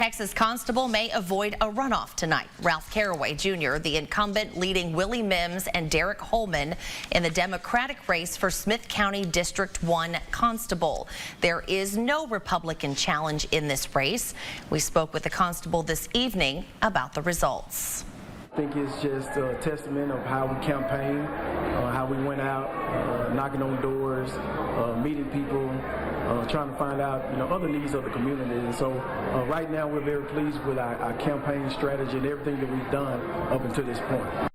Texas Constable may avoid a runoff tonight. Ralph Caraway Jr., the incumbent, leading Willie Mims and Derek Holman in the Democratic race for Smith County District 1 Constable. There is no Republican challenge in this race. We spoke with the constable this evening about the results. I think it's just a testament of how we campaign, how we went out, knocking on doors, meeting people, trying to find out, other needs of the community. And so right now we're very pleased with our campaign strategy and everything that we've done up until this point.